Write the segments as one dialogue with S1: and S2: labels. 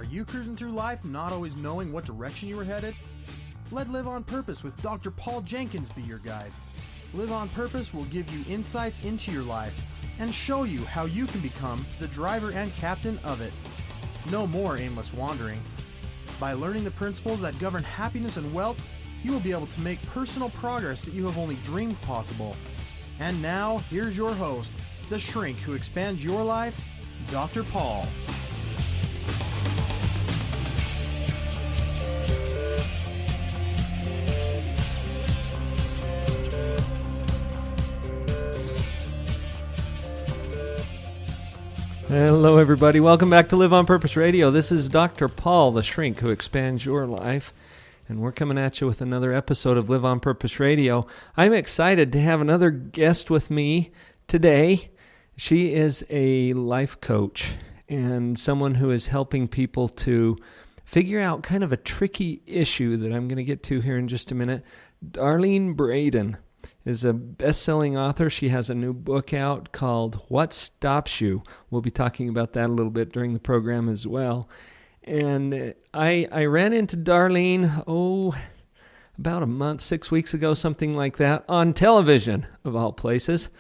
S1: Are you cruising through life not always knowing what direction you were headed? Let Live on Purpose with Dr. Paul Jenkins be your guide. Live on Purpose will give you insights into your life and show you how you can become the driver and captain of it. No more aimless wandering. By learning the principles that govern happiness and wealth, you will be able to make personal progress that you have only dreamed possible. And now, here's your host, the shrink who expands your life, Dr. Paul.
S2: Hello, everybody. Welcome back to Live on Purpose Radio. This is Dr. Paul, the shrink who expands your life, and we're coming at you with another episode of Live on Purpose Radio. I'm excited to have another guest with me today. She is a life coach and someone who is helping people to figure out kind of a tricky issue that I'm going to get to here in just a minute. Darlene Braden is a best-selling author. She has a new book out called What Stops You. We'll be talking about that a little bit during the program as well. And I ran into Darlene, about a month, 6 weeks ago, something like that, on television, of all places.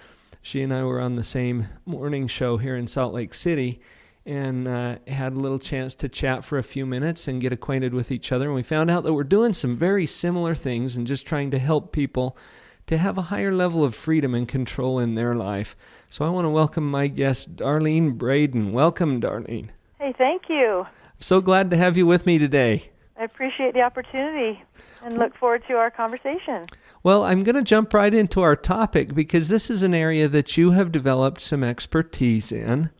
S2: She and I were on the same morning show here in Salt Lake City and had a little chance to chat for a few minutes and get acquainted with each other. And we found out that we're doing some very similar things and just trying to help people to have a higher level of freedom and control in their life. So I want to welcome my guest, Darlene Braden. Welcome, Darlene.
S3: Hey, thank you.
S2: I'm so glad to have you with me today.
S3: I appreciate the opportunity and look forward to our conversation.
S2: Well, I'm going to jump right into our topic because this is an area that you have developed some expertise in,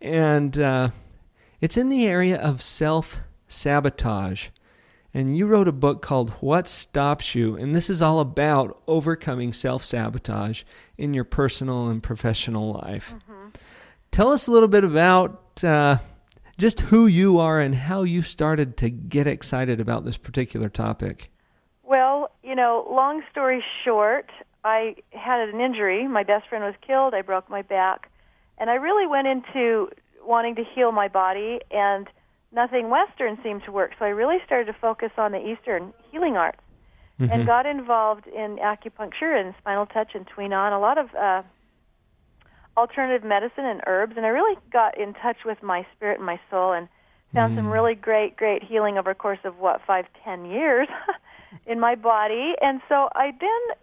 S2: and it's in the area of self-sabotage. And you wrote a book called What Stops You, and this is all about overcoming self-sabotage in your personal and professional life. Mm-hmm. Tell us a little bit about just who you are and how you started to get excited about this particular topic.
S3: Well, long story short, I had an injury. My best friend was killed. I broke my back. And I really went into wanting to heal my body, and nothing Western seemed to work, so I really started to focus on the Eastern healing arts and got involved in acupuncture and spinal touch and Tuinan, a lot of alternative medicine and herbs, and I really got in touch with my spirit and my soul and found some really great healing over a course of, 5-10 years in my body. And so I then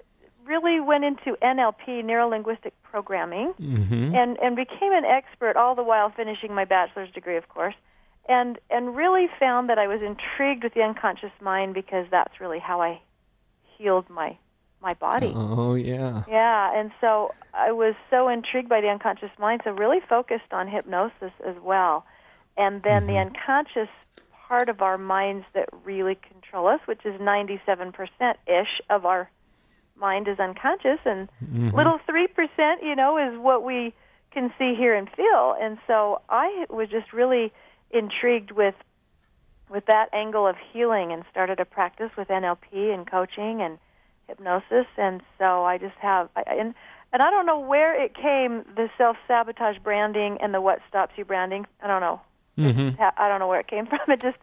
S3: really went into NLP, neurolinguistic programming, and became an expert, all the while finishing my bachelor's degree, of course. And really found that I was intrigued with the unconscious mind because that's really how I healed my body.
S2: Oh, yeah.
S3: Yeah, and so I was so intrigued by the unconscious mind, so really focused on hypnosis as well. And then the unconscious part of our minds that really control us, which is 97%-ish of our mind is unconscious, and little 3%, is what we can see, hear, and feel. And so I was just really intrigued with that angle of healing and started a practice with NLP and coaching and hypnosis. And so I just have, and I don't know where it came, the self-sabotage branding and the What Stops You branding. I don't know. I don't know where it came from. It just,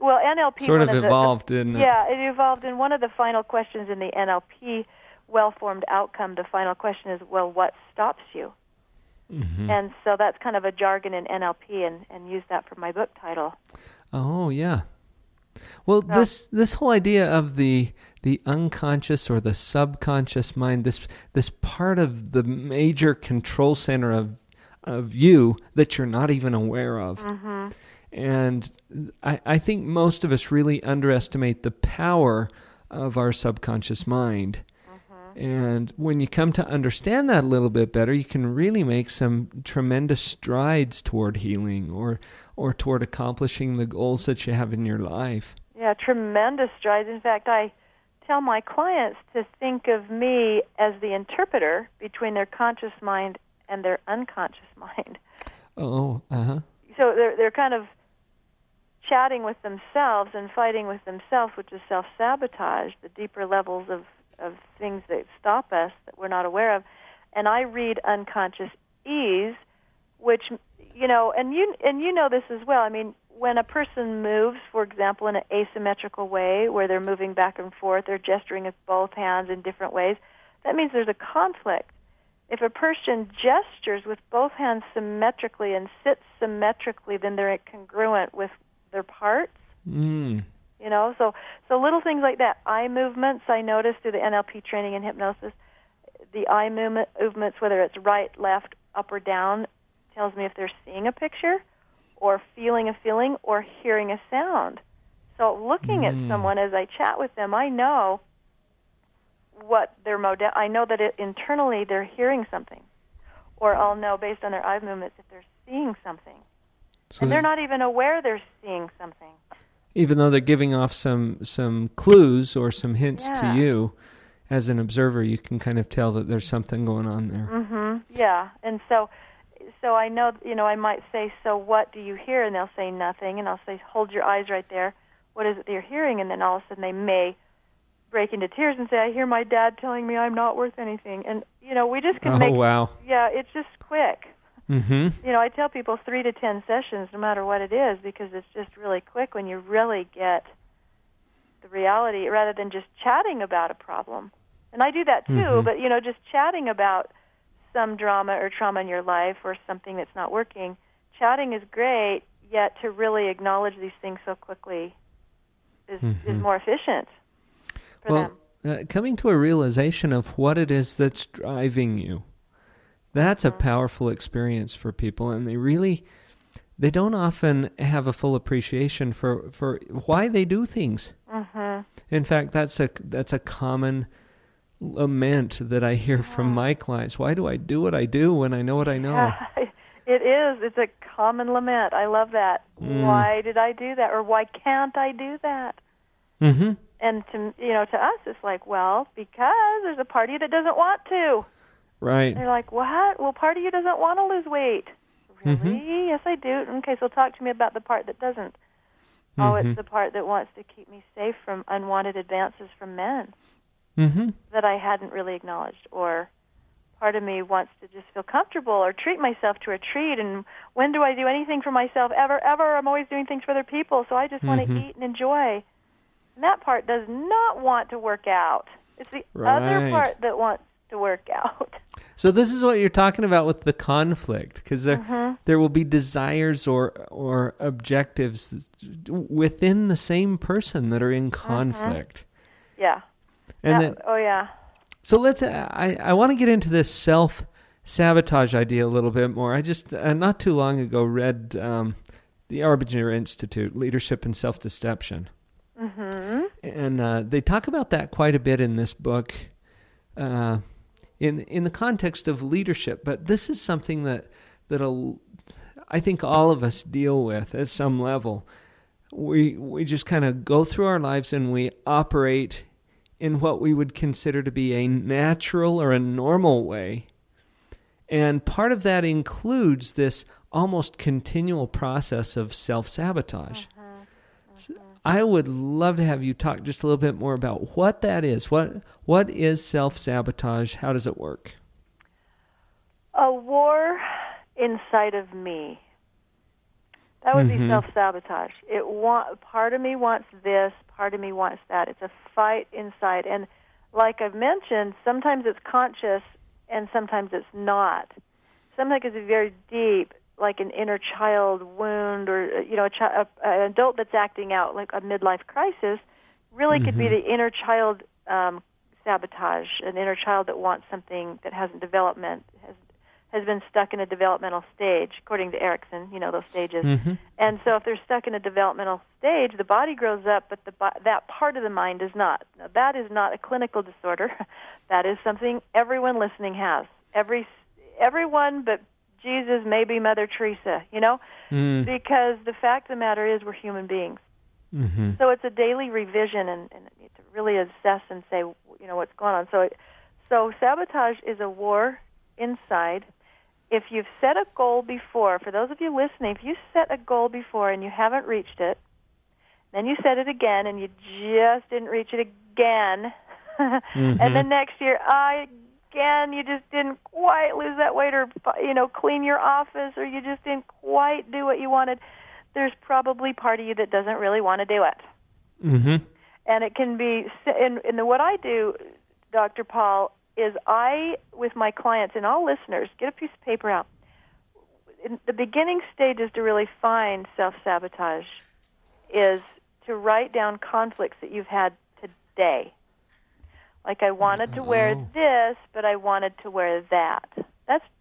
S3: NLP
S2: sort of evolved, didn't it?
S3: Yeah, it evolved. And one of the final questions in the NLP well-formed outcome, the final question is, what stops you? And so that's kind of a jargon in NLP, and use that for my book title.
S2: Oh, yeah. Well, this whole idea of the unconscious or the subconscious mind, this part of the major control center of you that you're not even aware of. And I think most of us really underestimate the power of our subconscious mind. And when you come to understand that a little bit better, you can really make some tremendous strides toward healing or toward accomplishing the goals that you have in your life.
S3: Yeah, tremendous strides. In fact, I tell my clients to think of me as the interpreter between their conscious mind and their unconscious mind.
S2: Oh,
S3: So they're kind of chatting with themselves and fighting with themselves, which is self-sabotage, the deeper levels of things that stop us that we're not aware of. And I read unconscious ease, which, and you know this as well. I mean, when a person moves, for example, in an asymmetrical way, where they're moving back and forth, they're gesturing with both hands in different ways, that means there's a conflict. If a person gestures with both hands symmetrically and sits symmetrically, then they're congruent with their parts.
S2: Mm.
S3: You know, so little things like that. Eye movements, I noticed through the NLP training and hypnosis, the eye movements, whether it's right, left, up, or down, tells me if they're seeing a picture or feeling a feeling or hearing a sound. So looking at someone as I chat with them, I know what their I know that internally they're hearing something, or I'll know based on their eye movements if they're seeing something. So and they're not even aware they're seeing something.
S2: Even though they're giving off some clues or some hints to you, as an observer, you can kind of tell that there's something going on there.
S3: Mm-hmm. Yeah, and so I know, I might say, so what do you hear? And they'll say nothing, and I'll say, hold your eyes right there. What is it that you're hearing? And then all of a sudden they may break into tears and say, I hear my dad telling me I'm not worth anything. And, we just can make... Oh,
S2: wow.
S3: Yeah, it's just quick.
S2: Mm-hmm.
S3: I tell people 3 to 10 sessions, no matter what it is, because it's just really quick when you really get the reality, rather than just chatting about a problem. And I do that too, but, just chatting about some drama or trauma in your life or something that's not working, chatting is great, yet to really acknowledge these things so quickly is more efficient for them.
S2: Coming to a realization of what it is that's driving you, that's a powerful experience for people, and they don't often have a full appreciation for why they do things. Mm-hmm. In fact, that's a common lament that I hear from my clients. Why do I do what I do when I know what I know?
S3: Yeah, it is. It's a common lament. I love that. Why did I do that? Or why can't I do that? Mm-hmm. And to us, it's like, well, because there's a part of you that doesn't want to.
S2: Right.
S3: And they're like, what? Well, part of you doesn't want to lose weight. Really? Mm-hmm. Yes, I do. Okay, so talk to me about the part that doesn't. Mm-hmm. Oh, it's the part that wants to keep me safe from unwanted advances from men. Mm-hmm. That I hadn't really acknowledged, or part of me wants to just feel comfortable or treat myself to a treat, and when do I do anything for myself ever? I'm always doing things for other people, so I just want to eat and enjoy. And that part does not want to work out. It's the other part that wants to work out.
S2: So this is what you're talking about with the conflict, because there will be desires or objectives within the same person that are in conflict.
S3: Yeah.
S2: And so let's. I want to get into this self-sabotage idea a little bit more. I just not too long ago read the Arbinger Institute, Leadership and Self-Deception, and they talk about that quite a bit in this book, in the context of leadership. But this is something that I think all of us deal with at some level. We just kind of go through our lives and we operate in what we would consider to be a natural or a normal way. And part of that includes this almost continual process of self-sabotage. So I would love to have you talk just a little bit more about what that is. What is self-sabotage? How does it work?
S3: A war inside of me. That would be self-sabotage. Part of me wants this, part of me wants that. It's a fight inside. And like I've mentioned, sometimes it's conscious and sometimes it's not. Sometimes it's very deep, like an inner child wound, or an adult that's acting out like a midlife crisis really could be the inner child sabotage, an inner child that wants something that hasn't has been stuck in a developmental stage, according to Erickson, those stages. And so if they're stuck in a developmental stage, the body grows up, but that part of the mind does not. Now, that is not a clinical disorder. That is something everyone listening has. Everyone but Jesus, maybe Mother Teresa, because the fact of the matter is we're human beings. So it's a daily revision and to really assess and say, what's going on. So sabotage is a war inside. If you've set a goal before, for those of you listening, if you set a goal before and you haven't reached it, then you set it again and you just didn't reach it again, and then next year, again, you just didn't quite lose that weight or, clean your office, or you just didn't quite do what you wanted, there's probably part of you that doesn't really want to do it.
S2: Mm-hmm.
S3: And it can be, and what I do, Dr. Paul, is with my clients and all listeners, get a piece of paper out. In the beginning stages to really find self-sabotage is to write down conflicts that you've had today. Like, I wanted to wear this, but I wanted to wear that.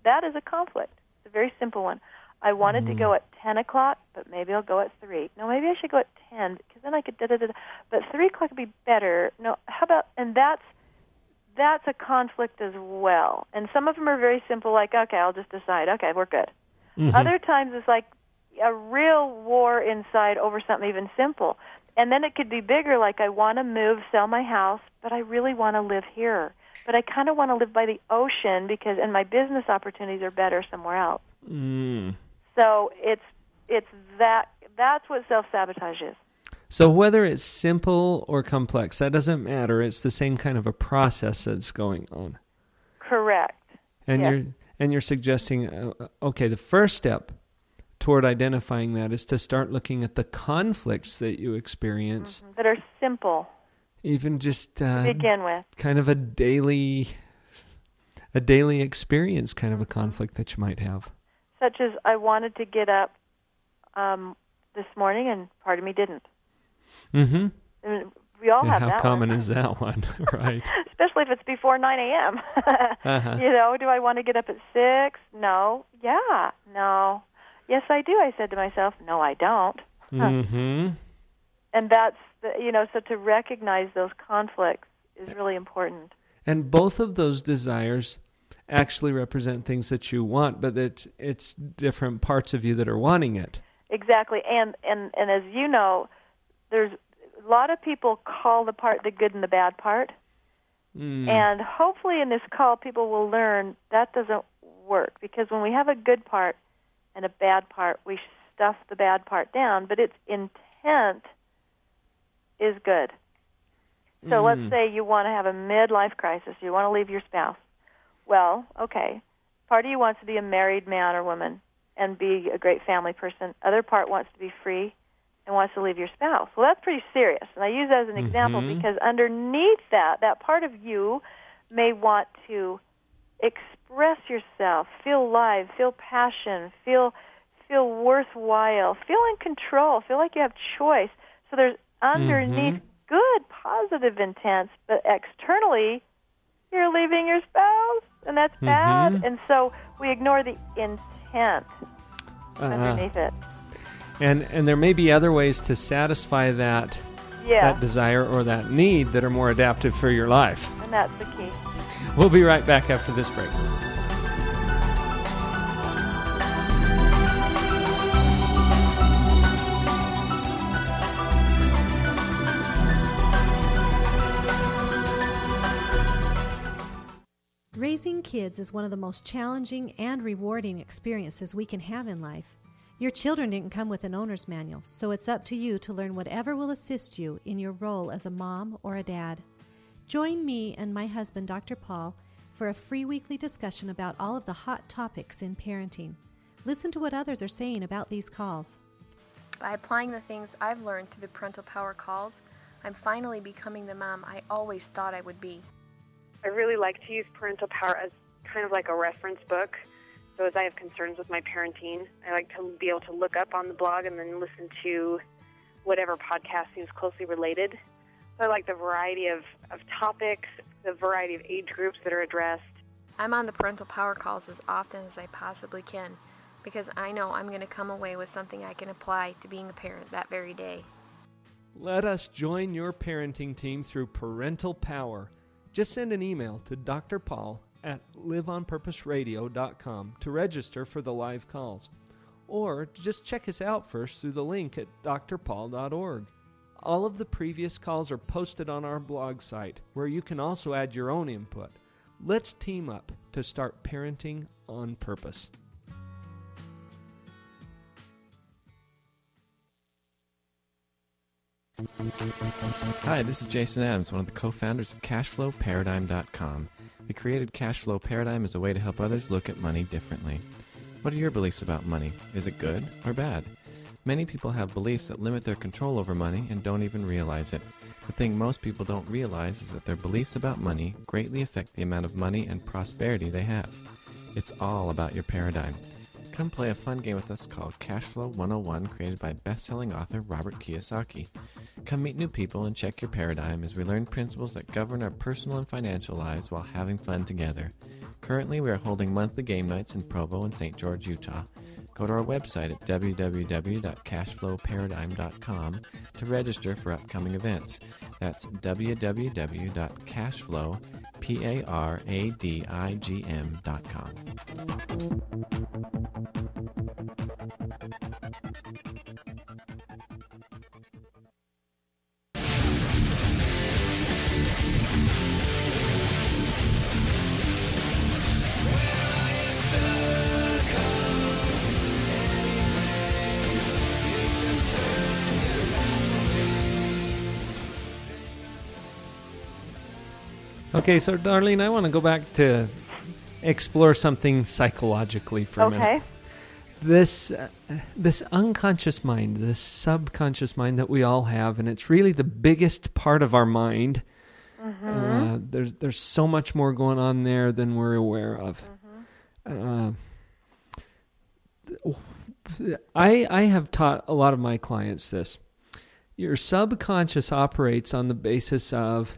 S3: That is a conflict. It's a very simple one. I wanted to go at 10 o'clock, but maybe I'll go at 3. No, maybe I should go at 10, because then I could da-da-da-da. But 3 o'clock would be better. No, how about, and that's a conflict as well. And some of them are very simple, like, okay, I'll just decide. Okay, we're good. Mm-hmm. Other times it's like a real war inside over something even simple. And then it could be bigger, like, I want to move, sell my house, but I really want to live here. But I kind of want to live by the ocean and my business opportunities are better somewhere else.
S2: Mm.
S3: So that's what self-sabotage is.
S2: So whether it's simple or complex, that doesn't matter. It's the same kind of a process that's going on.
S3: Correct.
S2: And you're suggesting, okay, the first step toward identifying that is to start looking at the conflicts that you experience.
S3: Mm-hmm. That are simple.
S2: Even just
S3: to begin with.
S2: Kind of a daily experience, kind of a conflict that you might have.
S3: Such as, I wanted to get up this morning, and part of me didn't.
S2: Mm-hmm.
S3: I mean, we all have that.
S2: How common is that one, right?
S3: Especially if it's before 9 a.m.
S2: Uh-huh.
S3: Do I want to get up at 6? No. Yeah. No. Yes, I do, I said to myself. No, I don't.
S2: Mm-hmm.
S3: And that's, so to recognize those conflicts is really important.
S2: And both of those desires actually represent things that you want, but it's different parts of you that are wanting it.
S3: Exactly. And as you know, there's a lot of people call the part the good and the bad part. Mm. And hopefully in this call, people will learn that doesn't work, because when we have a good part and a bad part, we stuff the bad part down, but its intent is good. So let's say you want to have a midlife crisis. You want to leave your spouse. Well, okay, part of you wants to be a married man or woman and be a great family person. Other part wants to be free and wants to leave your spouse. Well, that's pretty serious. And I use that as an example because underneath that part of you may want to express yourself, feel alive, feel passion, feel worthwhile, feel in control, feel like you have choice. So there's underneath good, positive intents, but externally, you're leaving your spouse, and that's bad. And so we ignore the intent underneath it.
S2: And there may be other ways to satisfy that desire or that need that are more adaptive for your life.
S3: And that's the key.
S2: We'll be right back after this break.
S4: Raising kids is one of the most challenging and rewarding experiences we can have in life. Your children didn't come with an owner's manual, so it's up to you to learn whatever will assist you in your role as a mom or a dad. Join me and my husband, Dr. Paul, for a free weekly discussion about all of the hot topics in parenting. Listen to what others are saying about these calls.
S5: By applying the things I've learned through the Parental Power calls, I'm finally becoming the mom I always thought I would be.
S6: I really like to use Parental Power as kind of like a reference book. So as I have concerns with my parenting, I like to be able to look up on the blog and then listen to whatever podcast seems closely related. So I like the variety of topics, the variety of age groups that are addressed.
S5: I'm on the Parental Power calls as often as I possibly can because I know I'm going to come away with something I can apply to being a parent that very day.
S2: Let us join your parenting team through Parental Power. Just send an email to Dr. Paul at liveonpurposeradio.com to register for the live calls. Or just check us out first through the link at drpaul.org. All of the previous calls are posted on our blog site, where you can also add your own input. Let's team up to start parenting on purpose.
S7: Hi, this is Jason Adams, one of the co-founders of CashflowParadigm.com. We created Cashflow Paradigm as a way to help others look at money differently. What are your beliefs about money? Is it good or bad? Many people have beliefs that limit their control over money and don't even realize it. The thing most people don't realize is that their beliefs about money greatly affect the amount of money and prosperity they have. It's all about your paradigm. Come play a fun game with us called Cashflow 101, created by best-selling author Robert Kiyosaki. Come meet new people and check your paradigm as we learn principles that govern our personal and financial lives while having fun together. Currently, we are holding monthly game nights in Provo and St. George, Utah. Go to our website at www.cashflowparadigm.com to register for upcoming events. That's www.cashflowparadigm.com.
S2: Okay, so Darlene, I want to go back to explore something psychologically for a minute. This unconscious mind, this subconscious mind that we all have, and it's really the biggest part of our mind. There's so much more going on there than we're aware of. I have taught a lot of my clients this. Your subconscious operates on the basis of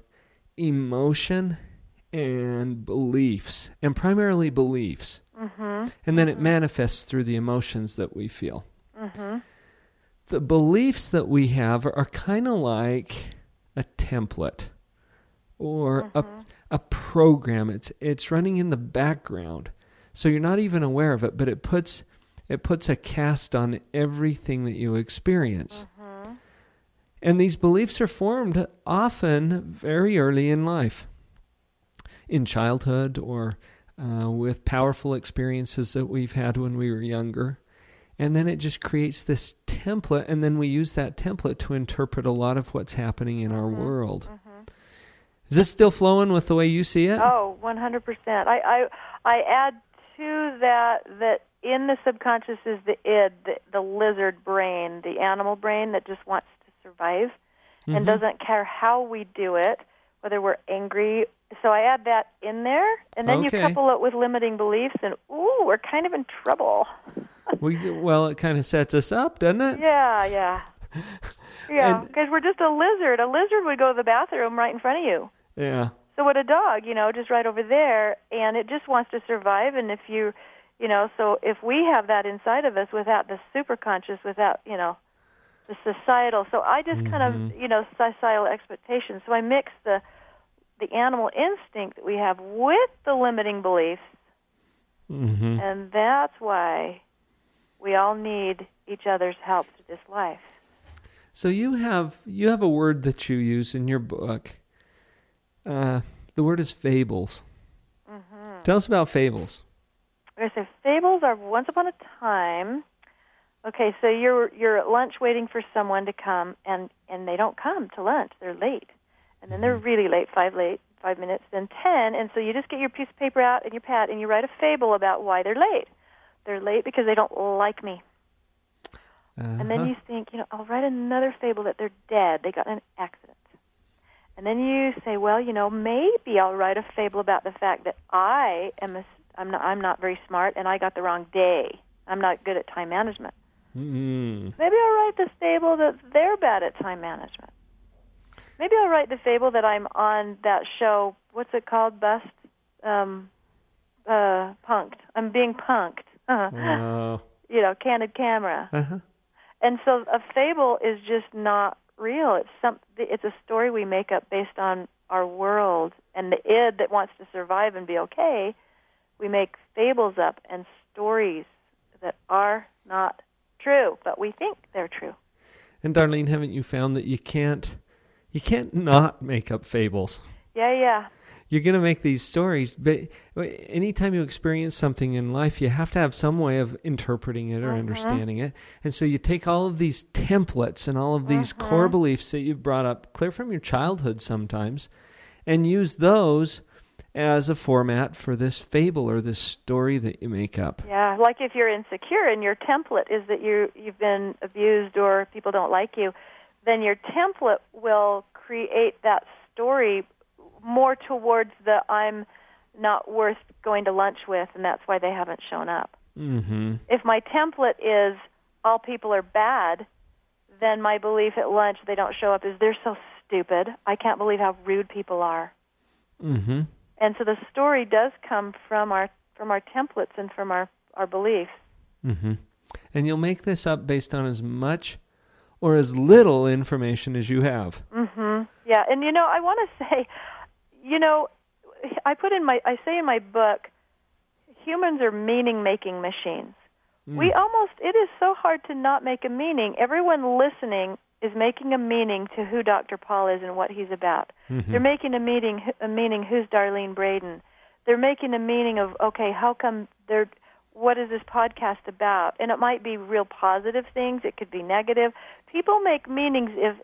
S2: emotion and beliefs, and primarily beliefs. And then it manifests through the emotions that we feel. The beliefs that we have are kind of like a template or a program. It's running in the background, so you're not even aware of it, but it puts a cast on everything that you experience. And these beliefs are formed often very early in life, in childhood, or with powerful experiences that we've had when we were younger. And then it just creates this template, and then we use that template to interpret a lot of what's happening in our world. Is this still flowing with the way you see it?
S3: Oh, 100%. I add to that in the subconscious is the id, the lizard brain, the animal brain that just wants to survive and doesn't care how we do it, whether we're angry. So I add that in there, and then you couple it with limiting beliefs, and we're kind of in trouble.
S2: Well, it kind of sets us up, doesn't it?
S3: Yeah, because we're just a lizard. A lizard would go to the bathroom right in front of you.
S2: Yeah.
S3: So would a dog, just right over there, and it just wants to survive. And if so if we have that inside of us without the superconscious, without, the societal. So I just kind of, societal expectations. So I mix the animal instinct that we have with the limiting beliefs, and that's why we all need each other's help through this life.
S2: So you have a word that you use in your book. The word is fables. Tell us about fables.
S3: Okay, so fables are once upon a time. Okay, so you're at lunch waiting for someone to come, and they don't come to lunch. They're late. And then they're really late, 5 minutes, then 10, and so you just get your piece of paper out and your pad, and you write a fable about why they're late. They're late because they don't like me. And then you think, I'll write another fable that they're dead. They got in an accident. And then you say, well, maybe I'll write a fable about the fact that I'm not very smart, and I got the wrong day. I'm not good at time management. Maybe I'll write the fable that they're bad at time management. Maybe I'll write the fable that I'm on that show. What's it called? Punked. I'm being punked. Candid camera. And so a fable is just not real. It's a story we make up based on our world, and the id that wants to survive and be okay. We make fables up and stories that are not true, but we think they're true.
S2: And Darlene, haven't you found that you can't not make up fables?
S3: Yeah.
S2: You're going to make these stories, but anytime you experience something in life, you have to have some way of interpreting it or understanding it. And so you take all of these templates and all of these core beliefs that you've brought up, clear from your childhood sometimes, and use those as a format for this fable or this story that you make up.
S3: Yeah, like if you're insecure and your template is that you've been abused or people don't like you, then your template will create that story more towards the I'm not worth going to lunch with, and that's why they haven't shown up.
S2: Mm-hmm.
S3: If my template is all people are bad, then my belief at lunch they don't show up is they're so stupid. I can't believe how rude people are.
S2: Mm-hmm.
S3: And so the story does come from our templates and from our beliefs.
S2: Mm-hmm. And you'll make this up based on as much or as little information as you have.
S3: Mm-hmm. Yeah, and I want to say, I say in my book, humans are meaning-making machines. It is so hard to not make a meaning. Everyone listening is making a meaning to who Dr. Paul is and what he's about.
S2: Mm-hmm.
S3: They're making a meaning who's Darlene Braden. They're making a meaning of, okay, what is this podcast about? And it might be real positive things. It could be negative. People make meanings if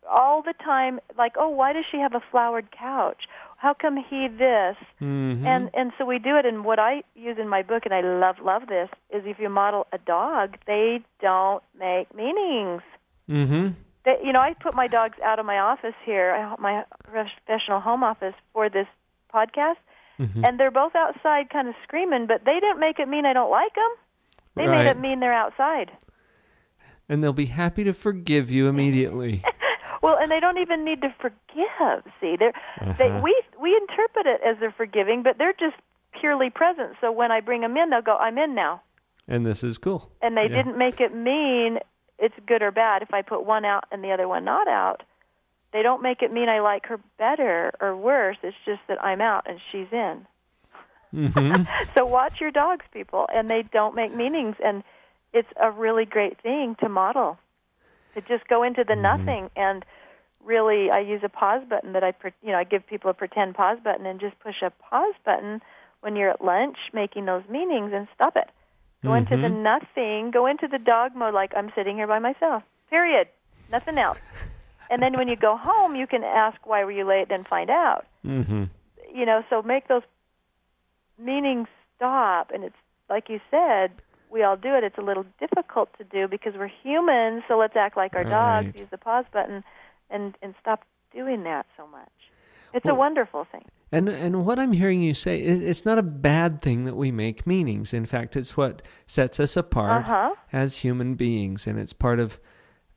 S3: all the time, like, oh, why does she have a flowered couch? How come he this?
S2: Mm-hmm.
S3: And so we do it, and what I use in my book, and I love this, is if you model a dog, they don't make meanings.
S2: Mm-hmm.
S3: I put my dogs out of my office here, my professional home office, for this podcast,
S2: mm-hmm.
S3: and they're both outside kind of screaming, but they didn't make it mean I don't like them. They made it mean they're outside.
S2: And they'll be happy to forgive you immediately.
S3: Well, and they don't even need to forgive. See, we interpret it as they're forgiving, but they're just purely present. So when I bring them in, they'll go, I'm in now.
S2: And this is cool.
S3: And they didn't make it mean it's good or bad. If I put one out and the other one not out, they don't make it mean I like her better or worse. It's just that I'm out and she's in.
S2: Mm-hmm.
S3: So watch your dogs, people, and they don't make meanings. And it's a really great thing to model, to just go into the nothing. And really, I use a pause button that I give people a pretend pause button and just push a pause button when you're at lunch making those meanings and stop it. Go into the nothing. Go into the dog mode, like I'm sitting here by myself. Period. Nothing else. And then when you go home, you can ask why were you late and find out.
S2: Mm-hmm.
S3: So make those meanings stop. And it's like you said, we all do it. It's a little difficult to do because we're humans. So let's act like our dogs. Use the pause button and stop doing that so much. It's a wonderful thing.
S2: And what I'm hearing you say, it's not a bad thing that we make meanings. In fact, it's what sets us apart as human beings, and it's part of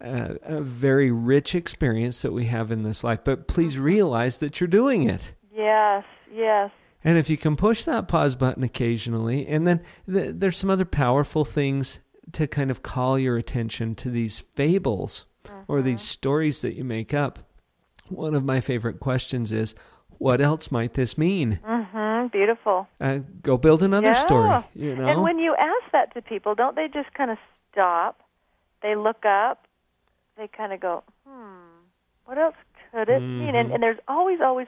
S2: a very rich experience that we have in this life. But please realize that you're doing it.
S3: Yes, yes.
S2: And if you can push that pause button occasionally, and then there's some other powerful things to kind of call your attention to these fables or these stories that you make up. One of my favorite questions is, what else might this mean?
S3: Mm-hmm. Beautiful.
S2: Go build another story.
S3: And when you ask that to people, don't they just kind of stop? They look up. They kind of go, what else could it mean? And there's always 5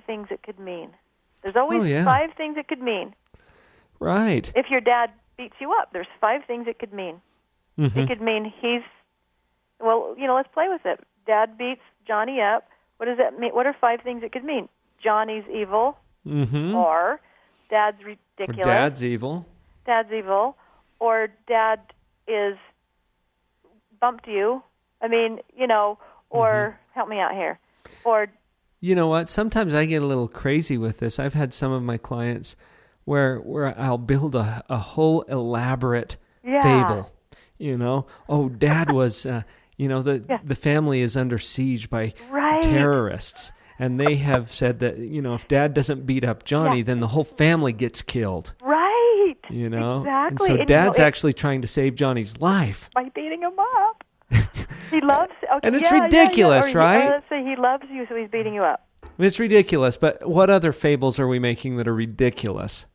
S3: things it could mean. There's always 5 things it could mean.
S2: Right.
S3: If your dad beats you up, there's 5 things it could mean.
S2: Mm-hmm.
S3: It could mean let's play with it. Dad beats Johnny up. What does that mean? What are 5 things it could mean? Johnny's evil, or Dad's ridiculous.
S2: Or Dad's evil.
S3: Dad's evil, or Dad is bumped you. I mean, or help me out here. Or
S2: you know what? Sometimes I get a little crazy with this. I've had some of my clients where I'll build a whole elaborate fable. Dad was, the family is under siege by terrorists. And they have said that, if Dad doesn't beat up Johnny, then the whole family gets killed.
S3: Right.
S2: Exactly. And
S3: so
S2: Dad's actually trying to save Johnny's life.
S3: By beating him up. He loves... Okay,
S2: and it's ridiculous, right?
S3: Let's say he loves you, so he's beating you up.
S2: It's ridiculous, but what other fables are we making that are ridiculous?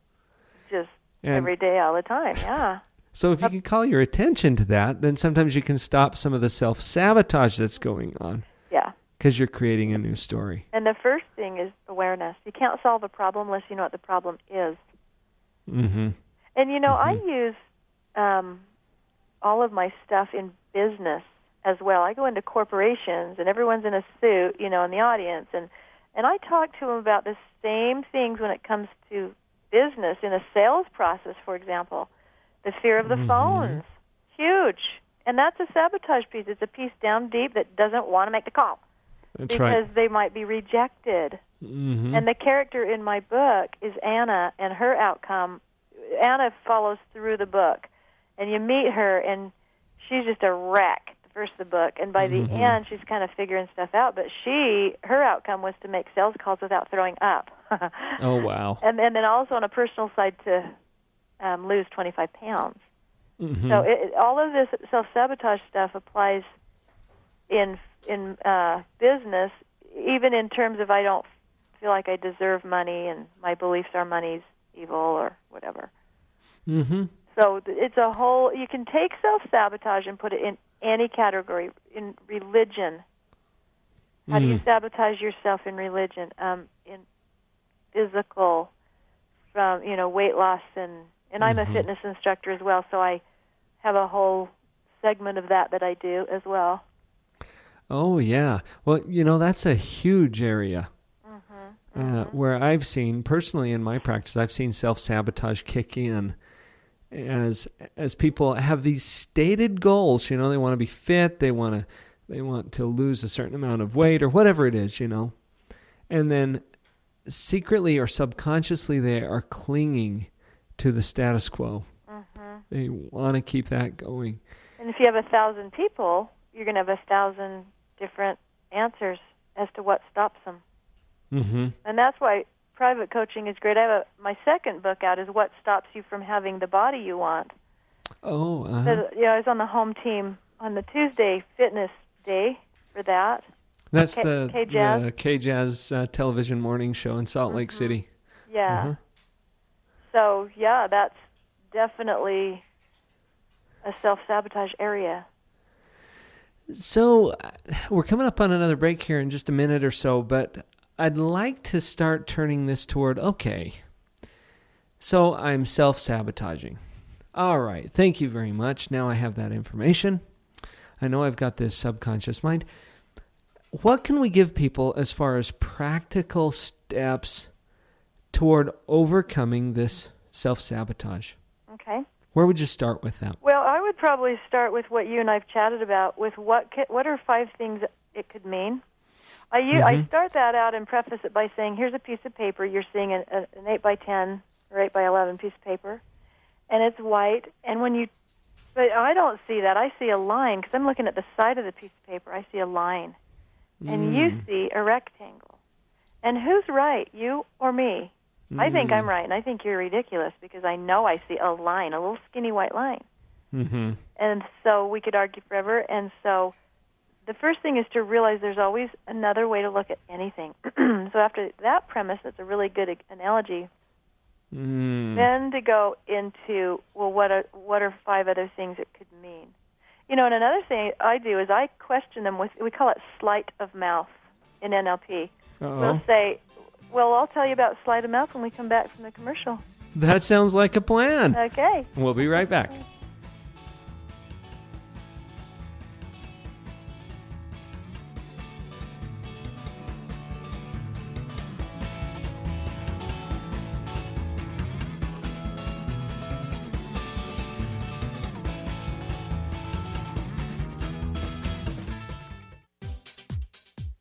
S3: Just every day, all the time, yeah.
S2: So if you can call your attention to that, then sometimes you can stop some of the self-sabotage that's going on.
S3: Yeah.
S2: Because you're creating a new story.
S3: And the first thing is awareness. You can't solve a problem unless you know what the problem is.
S2: Mm-hmm.
S3: And, I use all of my stuff in business as well. I go into corporations, and everyone's in a suit, in the audience, and And I talk to them about the same things when it comes to business, in a sales process, for example. The fear of the phones, huge. And that's a sabotage piece. It's a piece down deep that doesn't want to make the call.
S2: That's
S3: because
S2: right.
S3: they might be rejected. And the character in my book is Anna, and her outcome. Anna follows through the book, and you meet her, and she's just a wreck the first of the book, and by the end, she's kind of figuring stuff out. But her outcome was to make sales calls without throwing up.
S2: Oh, wow.
S3: And then also on a personal side to lose 25 pounds. So all of this self-sabotage stuff applies in business, even in terms of I don't feel like I deserve money and my beliefs are money's evil or whatever. So it's a whole, you can take self-sabotage and put it in any category. In religion, how do you sabotage yourself in religion? In physical, from, weight loss, and I'm a fitness instructor as well, so I have a whole segment of that I do as well.
S2: Oh, yeah. Well, that's a huge area where I've seen, personally in my practice, I've seen self-sabotage kick in as people have these stated goals. They want to be fit, they want to lose a certain amount of weight or whatever it is, and then secretly or subconsciously they are clinging to the status quo. They want to keep that going.
S3: And if you have 1,000 people, you're going to have 1,000 different answers as to what stops them. And that's why private coaching is great. My second book out is What Stops You from Having the Body You Want.
S2: Oh,
S3: So, I was on the home team on the Tuesday fitness day for that.
S2: That's the K-Jazz television morning show in Salt Lake City.
S3: Yeah. So, that's definitely a self-sabotage area.
S2: So we're coming up on another break here in just a minute or so, but I'd like to start turning this toward, okay, so I'm self-sabotaging. All right, thank you very much. Now I have that information. I know I've got this subconscious mind. What can we give people as far as practical steps toward overcoming this self-sabotage?
S3: Okay.
S2: Where would you start with that?
S3: Well, I would probably start with what you and I've chatted about, with what are 5 things it could mean. I start that out and preface it by saying, here's a piece of paper. You're seeing an 8 by 10 or 8 by 11 piece of paper, and it's white. And but I don't see that. I see a line, because I'm looking at the side of the piece of paper. I see a line, and you see a rectangle. And who's right, you or me? I think I'm right, and I think you're ridiculous, because I know I see a line, a little skinny white line. And so we could argue forever. And so the first thing is to realize there's always another way to look at anything. So after that premise, that's a really good analogy. Then to go into, well, what are 5 other things it could mean? And another thing I do is I question them with, we call it sleight of mouth in NLP. We'll say, well, I'll tell you about sleight of mouth when we come back from the commercial.
S2: That sounds like a plan.
S3: Okay.
S2: We'll be right back.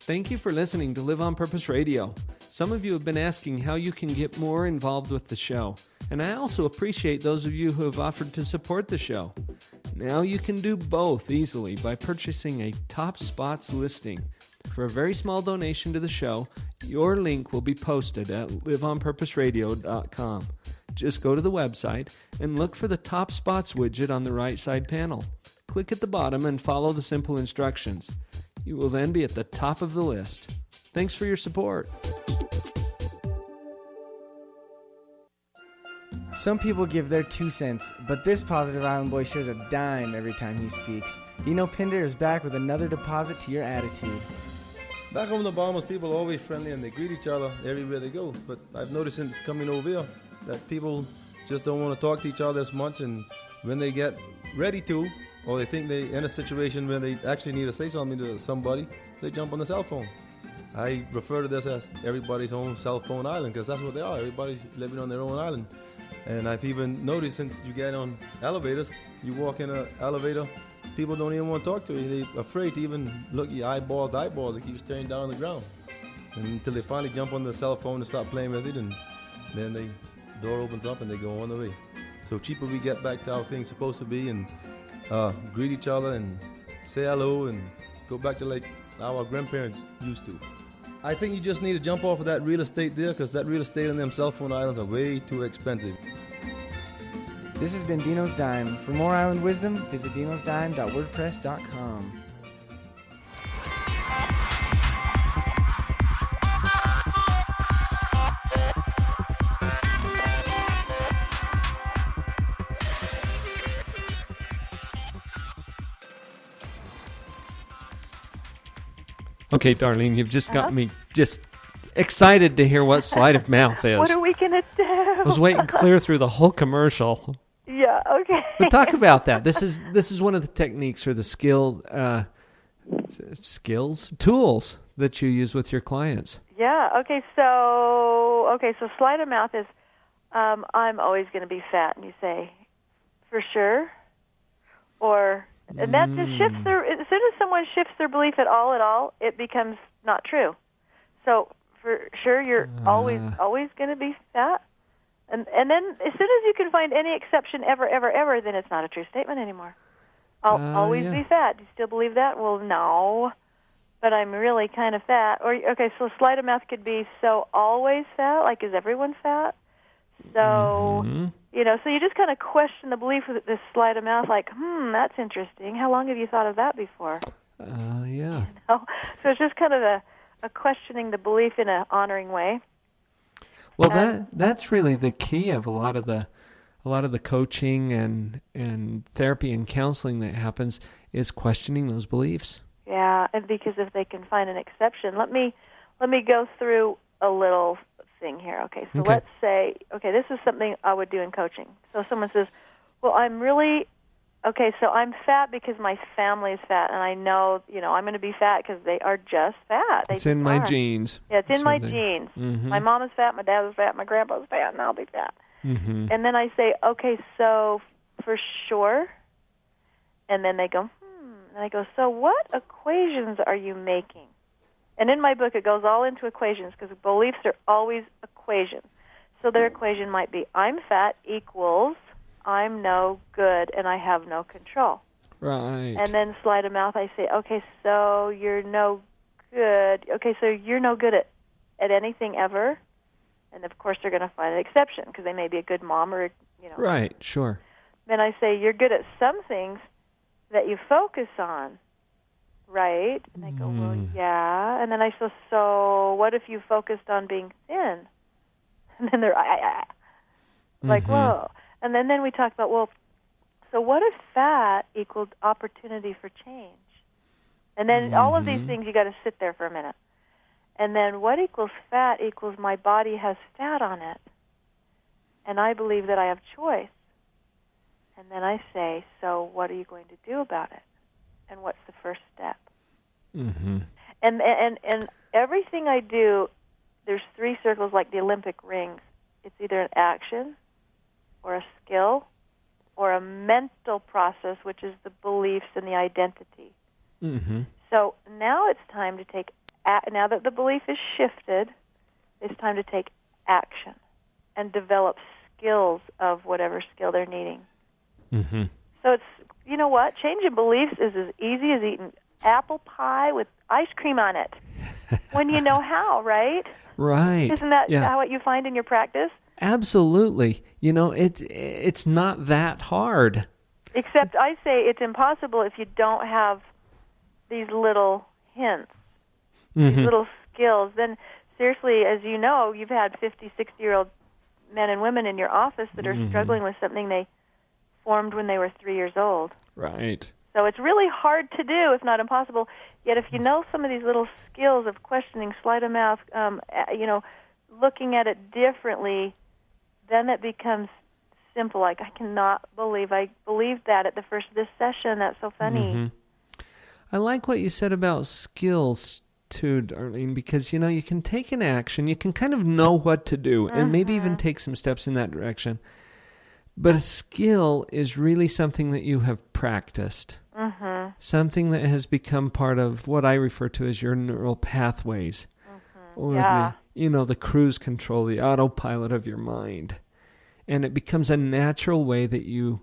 S2: Thank you for listening to Live on Purpose Radio. Some of you have been asking how you can get more involved with the show, and I also appreciate those of you who have offered to support the show. Now you can do both easily by purchasing a Top Spots listing. For a very small donation to the show, your link will be posted at liveonpurposeradio.com. Just go to the website and look for the Top Spots widget on the right side panel. Click at the bottom and follow the simple instructions. You will then be at the top of the list. Thanks for your support.
S8: Some people give their 2 cents, but this Positive Island boy shares a dime every time he speaks. Dino Pinder is back with another deposit to your attitude.
S9: Back home in the Bahamas, people are always friendly and they greet each other everywhere they go. But I've noticed since coming over here that people just don't want to talk to each other as much, and when they get ready to, or they think they're in a situation where they actually need to say something to somebody, they jump on the cell phone. I refer to this as everybody's own cell phone island, because that's what they are. Everybody's living on their own island. And I've even noticed, since you get on elevators, you walk in an elevator, people don't even want to talk to you. They're afraid to even look you eyeball to eyeball. They keep staring down on the ground. And until they finally jump on the cell phone and start playing with it, and then the door opens up and they go on the way. So cheaper we get back to how things are supposed to be, and greet each other and say hello and go back to like how our grandparents used to. I think you just need to jump off of that real estate there, because that real estate and them cell phone islands are way too expensive.
S8: This has been Dino's Dime. For more island wisdom, visit dinosdime.wordpress.com.
S2: Okay, Darlene, you've just got me just excited to hear what sleight of mouth is.
S3: What are we going to do?
S2: I was waiting clear through the whole commercial.
S3: Yeah, okay.
S2: But talk about that. This is one of the techniques or the tools that you use with your clients.
S3: Yeah, okay, so sleight of mouth is, I'm always going to be fat, and you say, for sure? Or, and that just shifts as soon as someone shifts their belief at all, it becomes not true. So, for sure, you're always going to be fat? And then as soon as you can find any exception ever, then it's not a true statement anymore. I'll always be fat. Do you still believe that? Well, no, but I'm really kind of fat. Or, okay, so sleight of mouth could be, so always fat? Like, is everyone fat? So, so you just kind of question the belief with this sleight of mouth, like, that's interesting. How long have you thought of that before?
S2: Yeah.
S3: So it's just kind of a questioning the belief in an honoring way.
S2: Well, that's really the key of a lot of the coaching and therapy and counseling that happens is questioning those beliefs.
S3: Yeah, and because if they can find an exception, let me go through a little thing here. Okay, so let's say, this is something I would do in coaching. So someone says, well, I'm fat because my family is fat, and I know, I'm going to be fat because they are just fat.
S2: It's in my genes.
S3: Yeah, it's in my genes. Mm-hmm. My mom is fat, my dad is fat, my grandpa's fat, and I'll be fat. Mm-hmm. And then I say, okay, so for sure? And then they go, And I go, so what equations are you making? And in my book, it goes all into equations, because beliefs are always equations. So their equation might be, I'm fat equals I'm no good and I have no control.
S2: Right.
S3: And then sleight of mouth, I say, okay, so you're no good. Okay, so you're no good at anything ever. And, of course, they're going to find an exception, because they may be a good mom or,
S2: Right, sure.
S3: Then I say, you're good at some things that you focus on, right? And they go, well, yeah. And then I say, so what if you focused on being thin? And then they're like, whoa. And then we talk about, well, so what if fat equaled opportunity for change? And then all of these things, you got to sit there for a minute. And then what equals fat equals my body has fat on it, and I believe that I have choice. And then I say, so what are you going to do about it? And what's the first step? Mm-hmm. And everything I do, there's 3 circles like the Olympic rings. It's either an action or a skill or a mental process, which is the beliefs and the identity. Mm-hmm. So now it's time to take, now that the belief is shifted, it's time to take action and develop skills of whatever skill they're needing. Mm-hmm. So it's, you know what, changing beliefs is as easy as eating apple pie with ice cream on it when you know how, right?
S2: Right.
S3: Isn't that what you find in your practice?
S2: Absolutely. It's not that hard.
S3: Except I say it's impossible if you don't have these little hints, these little skills. Then, seriously, as you know, you've had 50, 60-year-old men and women in your office that are struggling with something they formed when they were 3 years old.
S2: Right.
S3: So it's really hard to do, if not impossible. Yet if you know some of these little skills of questioning, sleight of mouth, looking at it differently, then it becomes simple. Like, I cannot believe I believed that at the first of this session. That's so funny.
S2: I like what you said about skills, too, Darlene, because, you can take an action, you can kind of know what to do, and maybe even take some steps in that direction. But a skill is really something that you have practiced, something that has become part of what I refer to as your neural pathways, or the cruise control, the autopilot of your mind. And it becomes a natural way that you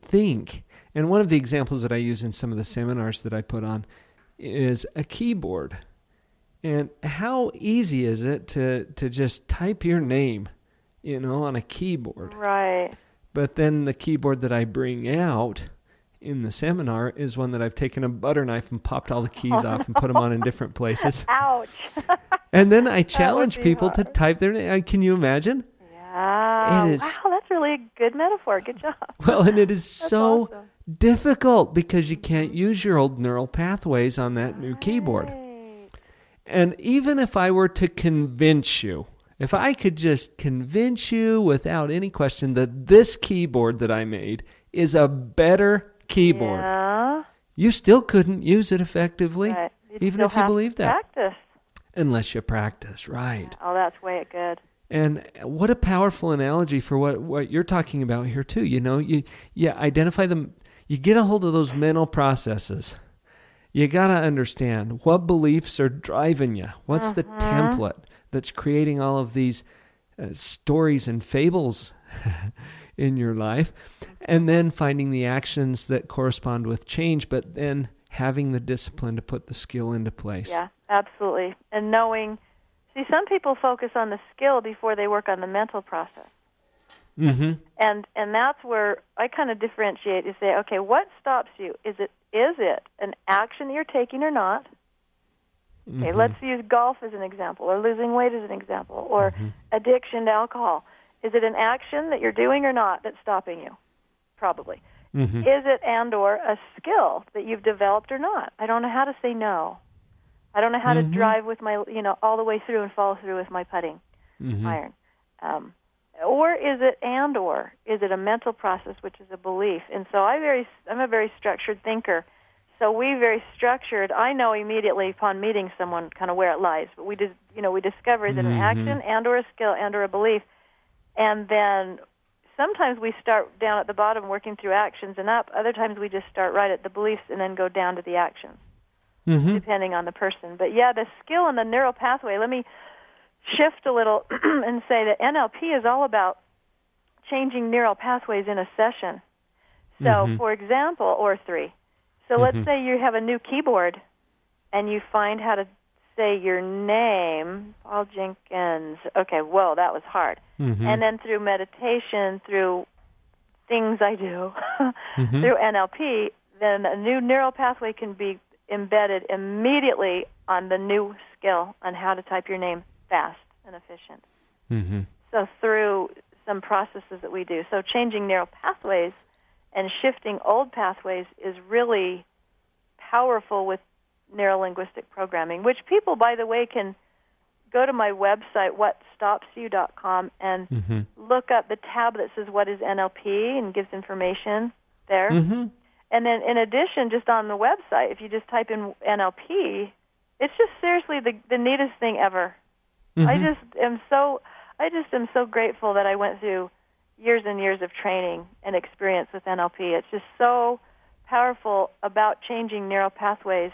S2: think. And one of the examples that I use in some of the seminars that I put on is a keyboard. And how easy is it to just type your name, on a keyboard?
S3: Right.
S2: But then the keyboard that I bring out in the seminar is one that I've taken a butter knife and popped all the keys off and put them on in different places.
S3: Ouch.
S2: And then I challenge people to type their name. Can you imagine?
S3: Yeah.
S2: It is,
S3: wow, that's really a good metaphor. Good job.
S2: Well, and it is so difficult because you can't use your old neural pathways on that new keyboard. And even if I were to convince you, if I could just convince you without any question that this keyboard that I made is a better keyboard, you still couldn't use it effectively, even if you believe that.
S3: Practice.
S2: Unless you practice, right.
S3: Oh, that's way good.
S2: And what a powerful analogy for what you're talking about here, too. You identify them, you get a hold of those mental processes. You got to understand what beliefs are driving you. What's the template that's creating all of these stories and fables in your life? And then finding the actions that correspond with change, but then having the discipline to put the skill into place.
S3: Yeah, absolutely. And knowing, some people focus on the skill before they work on the mental process. And that's where I kind of differentiate. You say, okay, what stops you? Is it an action that you're taking or not? Okay, let's use golf as an example, or losing weight as an example, or addiction to alcohol. Is it an action that you're doing or not that's stopping you? Probably. Is it and/or a skill that you've developed or not? I don't know how to say no. I don't know how to drive with my, all the way through and follow through with my putting iron. Or is it and/or? Is it a mental process, which is a belief? And so I'm a very structured thinker. So we very structured. I know immediately upon meeting someone kind of where it lies. But we discover is it an action and/or a skill and/or a belief? And then sometimes we start down at the bottom working through actions and up. Other times we just start right at the beliefs and then go down to the actions, depending on the person. But yeah, the skill and the neural pathway, let me shift a little and say that NLP is all about changing neural pathways in a session. So, for example, or three. So let's say you have a new keyboard and you find how to say your name, Paul Jenkins. Okay, whoa, that was hard. And then through meditation, through things I do, through NLP, then a new neural pathway can be embedded immediately on the new skill on how to type your name fast and efficient. So through some processes that we do. So changing neural pathways and shifting old pathways is really powerful with neurolinguistic programming, which people, by the way, can go to my website, whatstopsyou.com, and look up the tab that says what is NLP and gives information there. And then in addition, just on the website, if you just type in NLP, it's just seriously the neatest thing ever. I just am so grateful that I went through years and years of training and experience with NLP. It's just so powerful about changing neural pathways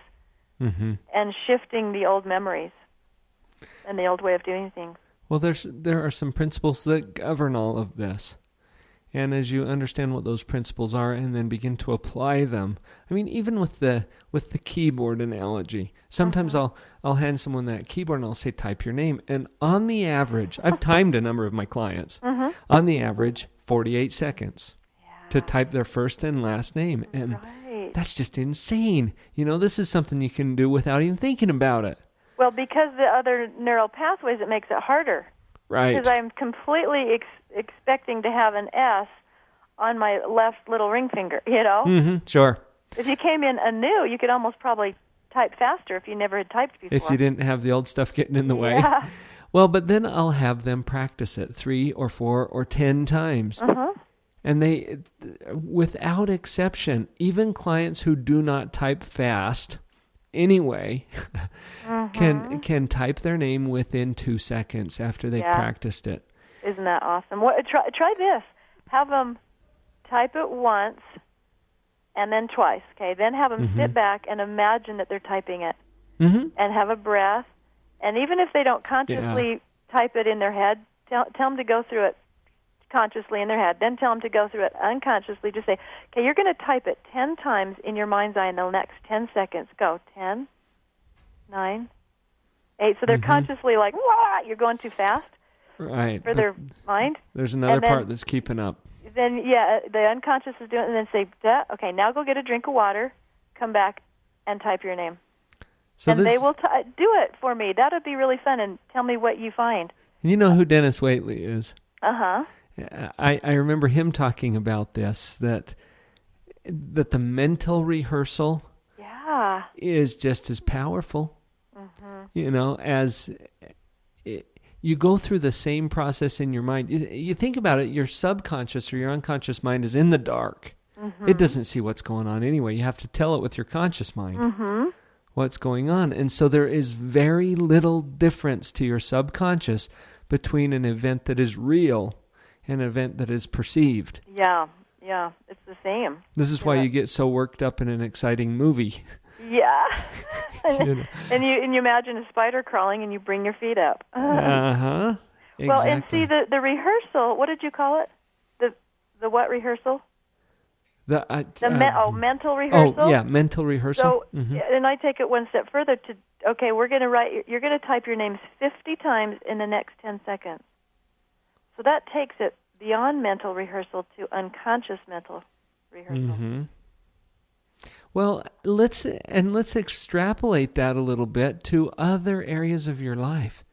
S3: and shifting the old memories and the old way of doing things. Well,
S2: there are some principles that govern all of this. And as you understand what those principles are and then begin to apply them, I mean, even with the keyboard analogy, sometimes I'll hand someone that keyboard and I'll say, type your name. And on the average, I've timed a number of my clients, on the average, 48 seconds to type their first and last name. And that's just insane. This is something you can do without even thinking about it.
S3: Well, because the other neural pathways, it makes it harder.
S2: Right.
S3: Because I'm completely expecting to have an S on my left little ring finger,
S2: Sure.
S3: If you came in anew, you could almost probably type faster if you never had typed before.
S2: If you didn't have the old stuff getting in the way.
S3: Yeah.
S2: Well, but then I'll have them practice it 3 or 4 or 10 times. And they, without exception, even clients who do not type fast anyway can type their name within 2 seconds after they've practiced it.
S3: Isn't that awesome? Try this. Have them type it once and then twice, okay? Then have them sit back and imagine that they're typing it and have a breath. And even if they don't consciously type it in their head, tell them to go through it consciously in their head. Then tell them to go through it unconsciously. Just say, okay, you're going to type it 10 times in your mind's eye in the next 10 seconds. Go. 10, 9, 8. So they're consciously like, wah, you're going too fast for their mind.
S2: There's another part that's keeping up.
S3: Then, the unconscious is doing it, and then say, okay, now go get a drink of water, come back, and type your name. So and they will do it for me. That would be really fun, and tell me what you find.
S2: You know who Dennis Waitley is?
S3: Uh-huh.
S2: I remember him talking about this, that the mental rehearsal is just as powerful, as you go through the same process in your mind. You think about it, your subconscious or your unconscious mind is in the dark. It doesn't see what's going on anyway. You have to tell it with your conscious mind what's going on. And so there is very little difference to your subconscious between an event that is real and an event that is perceived. Yeah,
S3: it's the same.
S2: This is why you get so worked up in an exciting movie.
S3: Yeah. And you imagine a spider crawling and you bring your feet up.
S2: Exactly.
S3: Well, and see the rehearsal, what did you call it? The what rehearsal? Mental rehearsal.
S2: Oh, yeah, mental rehearsal.
S3: So, and I take it one step further to, okay, you're going to type your names 50 times in the next 10 seconds. So that takes it beyond mental rehearsal to unconscious mental rehearsal.
S2: Well, let's extrapolate that a little bit to other areas of your life.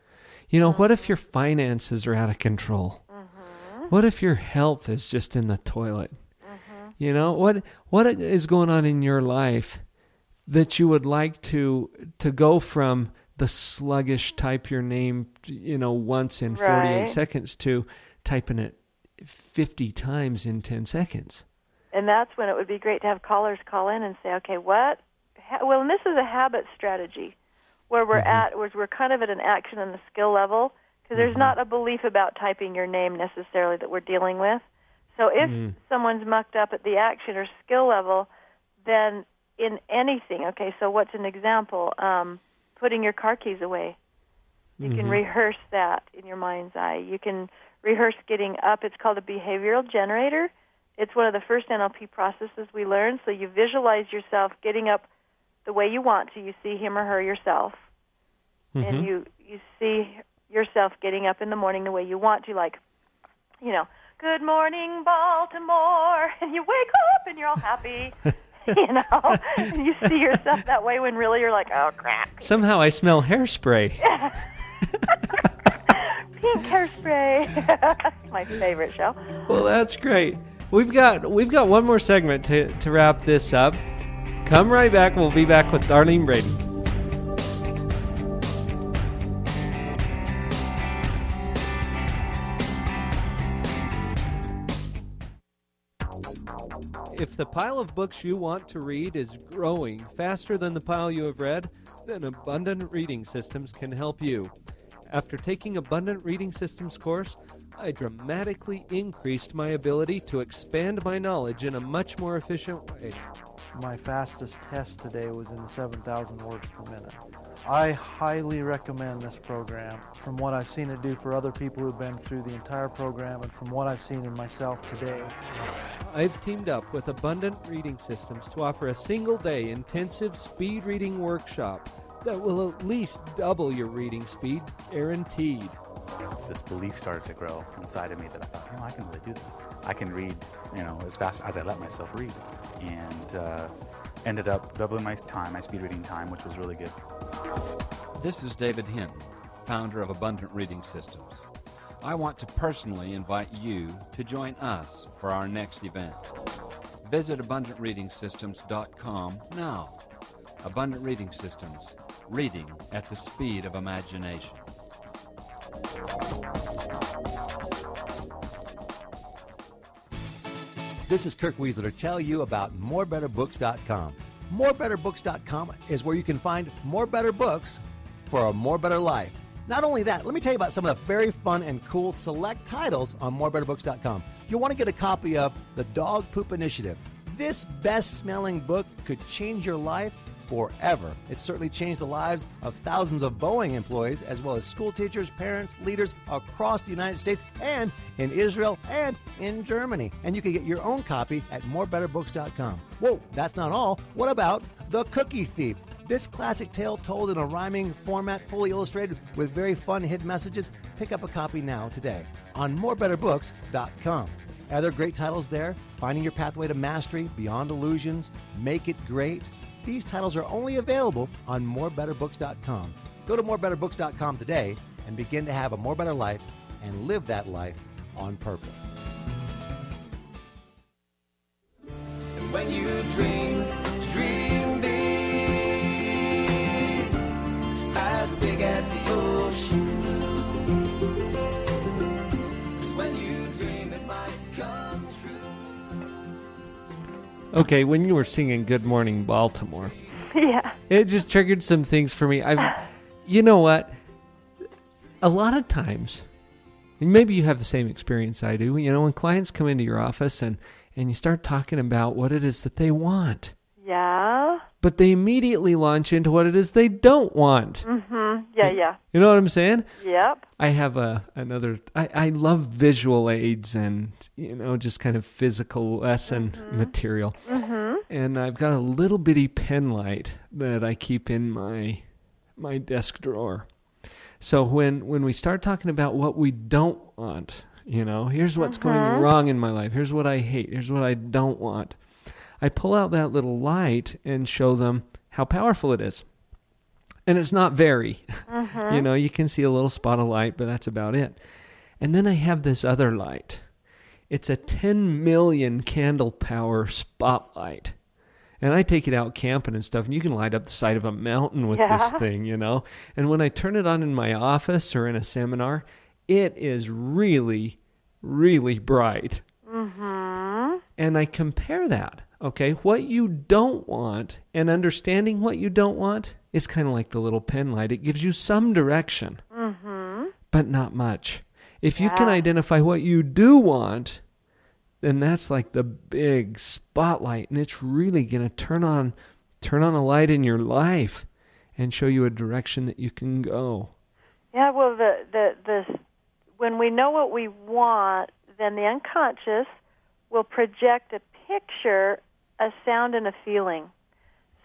S2: What if your finances are out of control? What if your health is just in the toilet? What is going on in your life that you would like to go from the sluggish type your name, once in 48 seconds to typing it 50 times in 10 seconds?
S3: And that's when it would be great to have callers call in and say, okay, what? Well, and this is a habit strategy where we're kind of at an action and a skill level, because there's not a belief about typing your name necessarily that we're dealing with. So if someone's mucked up at the action or skill level, then in anything, okay, so what's an example? Putting your car keys away. You can rehearse that in your mind's eye. You can rehearse getting up. It's called a behavioral generator. It's one of the first NLP processes we learn. So you visualize yourself getting up the way you want to. You see him or her yourself. And you see yourself getting up in the morning the way you want to, like, good morning, Baltimore. And you wake up and you're all happy. And you see yourself that way when really you're like, oh, crap.
S2: Somehow I smell hairspray.
S3: Pink hairspray. My favorite show.
S2: Well, that's great. We've got one more segment to wrap this up. Come right back. We'll be back with Darlene Braden. If the pile of books you want to read is growing faster than the pile you have read, then Abundant Reading Systems can help you. After taking Abundant Reading Systems course, I dramatically increased my ability to expand my knowledge in a much more efficient way.
S10: My fastest test today was in the 7,000 words per minute. I highly recommend this program from what I've seen it do for other people who've been through the entire program and from what I've seen in myself today.
S2: I've teamed up with Abundant Reading Systems to offer a single-day intensive speed reading workshop that will at least double your reading speed, guaranteed.
S11: This belief started to grow inside of me that I thought, I can really do this. I can read, as fast as I let myself read. And ended up doubling my speed reading time, which was really good.
S12: This is David Hinton, founder of Abundant Reading Systems. I want to personally invite you to join us for our next event. Visit AbundantReadingSystems.com now. Abundant Reading Systems, reading at the speed of imagination.
S13: This is Kirk Weasler to tell you about morebetterbooks.com. morebetterbooks.com is where you can find more better books for a more better life. Not only that, let me tell you about some of the very fun and cool select titles on morebetterbooks.com. You'll want to get a copy of The Dog Poop Initiative. This best-smelling book could change your life forever. It certainly changed the lives of thousands of Boeing employees, as well as school teachers, parents, leaders across the United States and in Israel and in Germany. And you can get your own copy at morebetterbooks.com. Whoa, that's not all. What about The Cookie Thief? This classic tale told in a rhyming format, fully illustrated with very fun hidden messages. Pick up a copy now today on morebetterbooks.com. Other great titles there: Finding Your Pathway to Mastery, Beyond Illusions, Make It Great. These titles are only available on morebetterbooks.com. Go to morebetterbooks.com today and begin to have a more better life and live that life on purpose.
S14: And when you dream big, as big as the ocean blue. 'Cause when you dream it might come true.
S2: Okay, when you were singing Good Morning Baltimore,
S3: Yeah.
S2: it just triggered some things for me. You know what? A lot of times, and maybe you have the same experience I do, when clients come into your office and you start talking about what it is that they want.
S3: Yeah.
S2: But they immediately launch into what it is they don't want.
S3: Mm-hmm. Yeah.
S2: You know what I'm saying?
S3: Yep.
S2: I have I love visual aids and, just kind of physical lesson material.
S3: Mm-hmm.
S2: And I've got a little bitty pen light that I keep in my desk drawer. So when we start talking about what we don't want, here's what's going wrong in my life. Here's what I hate. Here's what I don't want. I pull out that little light and show them how powerful it is. And it's not very. You can see a little spot of light, but that's about it. And then I have this other light. It's a 10 million candle power spotlight. And I take it out camping and stuff, and you can light up the side of a mountain with this thing, And when I turn it on in my office or in a seminar, it is really, really bright.
S3: Mm-hmm.
S2: And I compare that. Okay, what you don't want and understanding what you don't want is kind of like the little pen light. It gives you some direction, but not much. If you can identify what you do want, then that's like the big spotlight, and it's really going to turn on a light in your life and show you a direction that you can go.
S3: Yeah, well, the when we know what we want, then the unconscious will project a picture, a sound, and a feeling.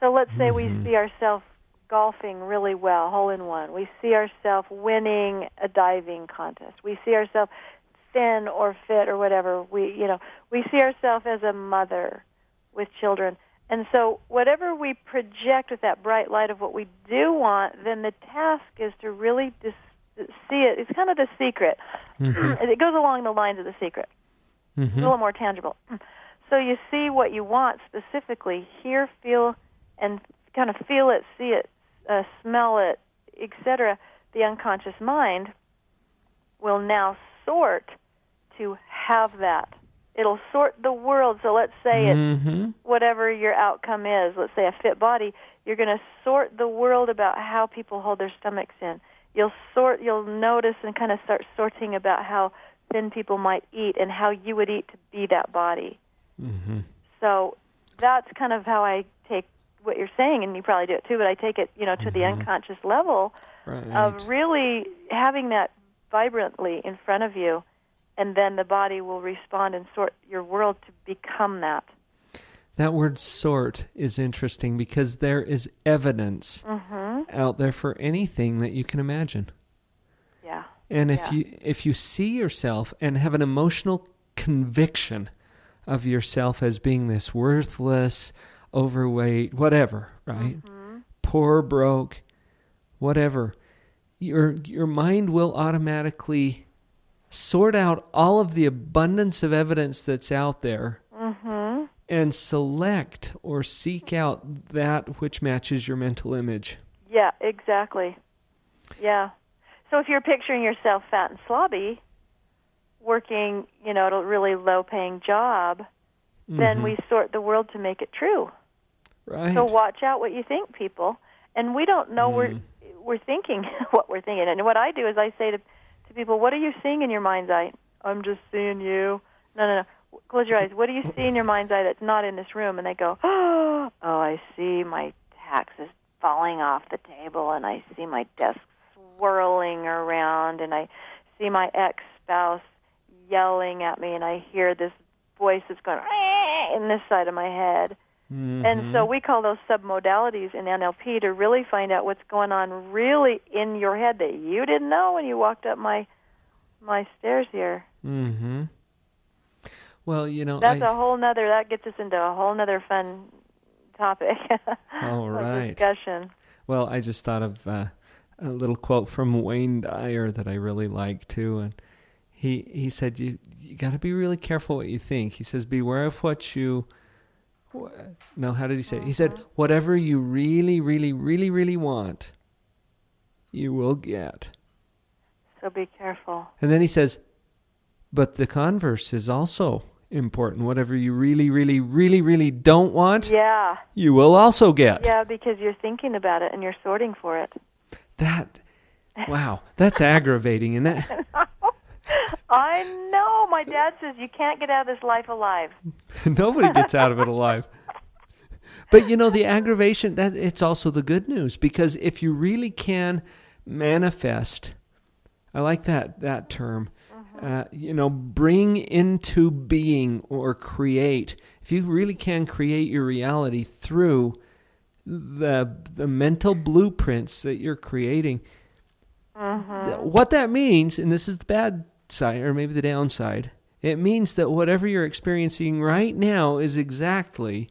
S3: So let's say we see ourselves golfing really well, hole in one. We see ourselves winning a diving contest. We see ourselves thin or fit or whatever. We see ourselves as a mother with children. And so whatever we project with that bright light of what we do want, then the task is to really see it. It's kind of the secret. It goes along the lines of the secret. It's a little more tangible. So you see what you want specifically, hear, feel, and kind of feel it, see it, smell it, etc. The unconscious mind will now sort to have that. It'll sort the world. So let's say it's whatever your outcome is. Let's say a fit body. You're going to sort the world about how people hold their stomachs in. You'll notice and kind of start sorting about how thin people might eat and how you would eat to be that body. So that's kind of how I take what you're saying, and you probably do it too, but I take it, to the unconscious level of really having that vibrantly in front of you, and then the body will respond and sort your world to become that.
S2: That word sort is interesting because there is evidence out there for anything that you can imagine.
S3: Yeah.
S2: And if you see yourself and have an emotional conviction of yourself as being this worthless, overweight, whatever, right? Poor, broke, whatever, your mind will automatically sort out all of the abundance of evidence that's out there and select or seek out that which matches your mental image.
S3: Yeah, exactly. Yeah. So if you're picturing yourself fat and slobby, working, at a really low-paying job, then we sort the world to make it true.
S2: Right.
S3: So watch out what you think, people. And we don't know we're thinking what we're thinking. And what I do is I say to people, what are you seeing in your mind's eye? I'm just seeing you. No. Close your eyes. What do you see in your mind's eye that's not in this room? And they go, oh, I see my taxes falling off the table, and I see my desk swirling around, and I see my ex-spouse yelling at me, and I hear this voice that's going in this side of my head. And so we call those submodalities in NLP to really find out what's going on really in your head that you didn't know when you walked up my stairs here.
S2: Mm-hmm. Well,
S3: that's that gets us into a whole nother fun topic.
S2: All right.
S3: Discussion.
S2: Well, I just thought of a little quote from Wayne Dyer that I really like too, and he said you got to be really careful what you think. He says, beware of what you. No, how did he say it? He said, whatever you really, really, really, really want, you will get.
S3: So be careful.
S2: And then he says, but the converse is also important. Whatever you really, really, really, really don't want, you will also get.
S3: Yeah, because you're thinking about it and you're sorting for it.
S2: Wow, that's aggravating, isn't that?
S3: I know. My dad says you can't get out of this life alive.
S2: Nobody gets out of it alive. But the aggravation, that it's also the good news, because if you really can manifest, I like that term, bring into being or create. If you really can create your reality through the mental blueprints that you're creating, what that means, and this is the bad side or maybe the downside, it means that whatever you're experiencing right now is exactly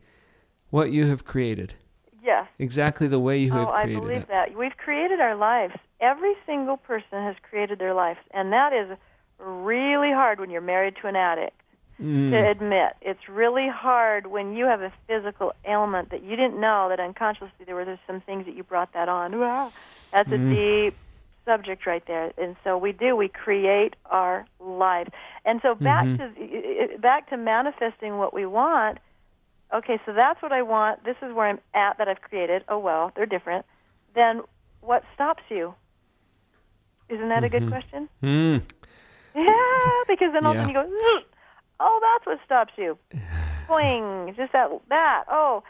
S2: what you have created.
S3: Yes.
S2: Exactly the way you have created it.
S3: I believe that. We've created our lives. Every single person has created their lives, and that is really hard when you're married to an addict to admit. It's really hard when you have a physical ailment that you didn't know that unconsciously there were some things that you brought that on. That's a deep subject right there. And so we create our lives. And so back to manifesting what we want. Okay, so that's what I want. This is where I'm at that I've created. Oh, well, they're different. Then what stops you? Isn't that a good question? Yeah, because then all of a sudden you go, oh, that's what stops you. Boing, just that. Oh,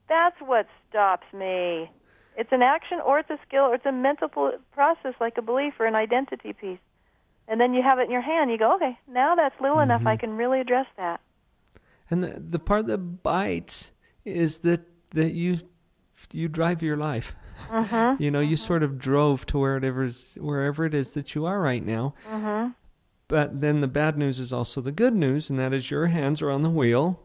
S3: that's what stops me. It's an action or it's a skill or it's a mental process like a belief or an identity piece. And then you have it in your hand. You go, okay, now that's little enough. I can really address that.
S2: And the part that bites is that you drive your life. You sort of drove to wherever it is that you are right now. But then the bad news is also the good news, and that is your hands are on the wheel.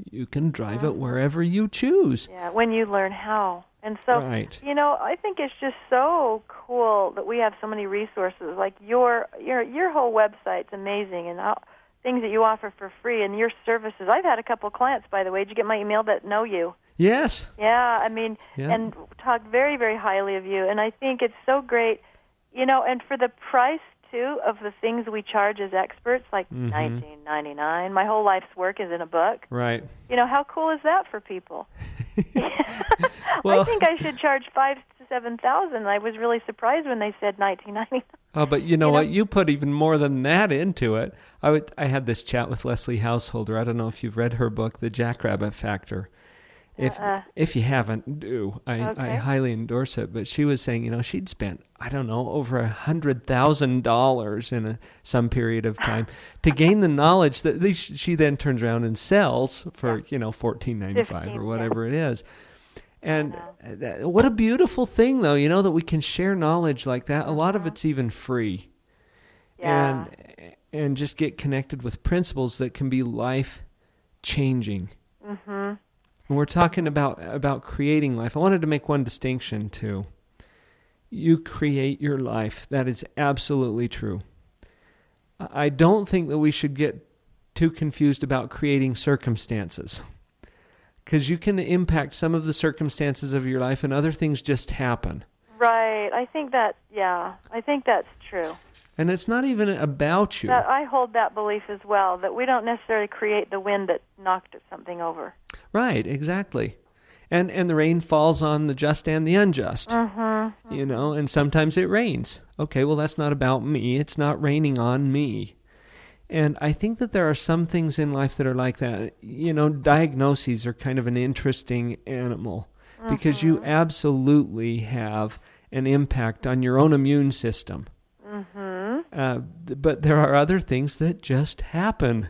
S2: You can drive it wherever you choose.
S3: Yeah, when you learn how. And so,
S2: right.
S3: I think it's just so cool that we have so many resources. Like your whole website's amazing, and things that you offer for free, and your services. I've had a couple of clients, by the way. Did you get my email that know you?
S2: Yes.
S3: Yeah, and talk very, very highly of you. And I think it's so great, and for the price, too, of the things we charge as experts, like $19.99. My whole life's work is in a book.
S2: Right.
S3: How cool is that for people?
S2: Well,
S3: I think I should charge $5,000 to $7,000. I was really surprised when they said $19.99.
S2: Oh, but you know what? You put even more than that into it. I had this chat with Leslie Householder. I don't know if you've read her book, The Jackrabbit Factor. If you haven't, do. I highly endorse it. But she was saying, she'd spent, I don't know, over $100,000 in some period of time to gain the knowledge that she then turns around and sells for, $14.95 or whatever it is. And what a beautiful thing, though, that we can share knowledge like that. A lot of it's even free.
S3: Yeah.
S2: And just get connected with principles that can be life-changing. When we're talking about creating life, I wanted to make one distinction, too. You create your life. That is absolutely true. I don't think that we should get too confused about creating circumstances, because you can impact some of the circumstances of your life and other things just happen.
S3: Right. I think that's true.
S2: And it's not even about you.
S3: I hold that belief as well, that we don't necessarily create the wind that knocked something over.
S2: Right, exactly. And the rain falls on the just and the unjust. You know, and sometimes it rains. Okay, well, that's not about me. It's not raining on me. And I think that there are some things in life that are like that. You know, diagnoses are kind of an interesting animal because you absolutely have an impact on your own immune system. But there are other things that just happen,